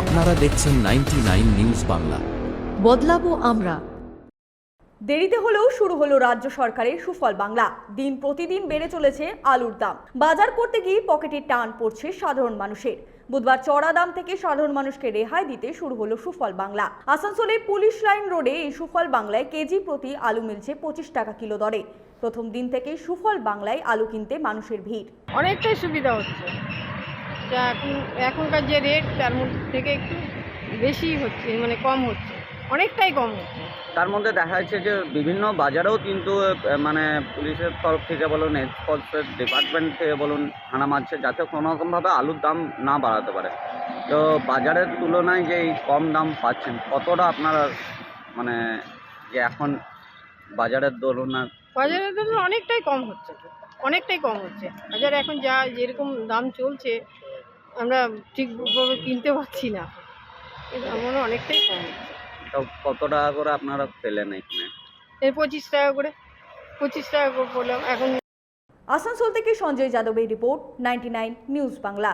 আপনারা দেখছেন 99 নিউজ বাংলা। বদলাবো আমরা। দেরিতে হলেও শুরু হলো রাজ্য সরকারের সুফল বাংলা। দিন প্রতিদিন বেড়ে চলেছে আলুর দাম। বাজার করতে গিয়ে পকেটে টান পড়ছে সাধারণ মানুষের। বুধবার চড়া দাম থেকে সাধারণ মানুষকে রেহাই দিতে শুরু হলো সুফল বাংলা। আসানসোলের পুলিশ লাইন রোডে এই সুফল বাংলায় কেজি প্রতি আলু মিলছে 25 টাকা কিলো দরে। প্রথম দিন থেকেই সুফল বাংলায় আলু কিনতে মানুষের ভিড়। অনেকটাই সুবিধা হচ্ছে, যা এখনকার যে রেট তার মধ্যে থেকে একটু বেশি হচ্ছে, মানে কম হচ্ছে, অনেকটাই কম হচ্ছে। তার মধ্যে দেখা যাচ্ছে যে বিভিন্ন বাজারেও কিন্তু মানে পুলিশের তরফ থেকে বলুন, এক্সপোর্টসের ডিপার্টমেন্ট থেকে বলুন, হানা মারছে যাতে কোনোরকমভাবে আলুর দাম না বাড়াতে পারে। তো বাজারের তুলনায় যে এই কম দাম পাচ্ছেন, কতটা আপনারা মানে যে এখন বাজারের তুলনায় বাজারের জন্য অনেকটাই কম হচ্ছে, অনেকটাই কম হচ্ছে। বাজারে এখন যা যেরকম দাম চলছে আমরা ঠিকভাবে কিনতে পারছি না, আমার অনেকটাই কম হচ্ছে। তো কত টাকা করে আপনারা পেলেন এখানে? এই 25 টাকা করে পড়লাম এখন। আসানসোল থেকে সঞ্জয় যাদবের রিপোর্ট, 99 নিউজ বাংলা।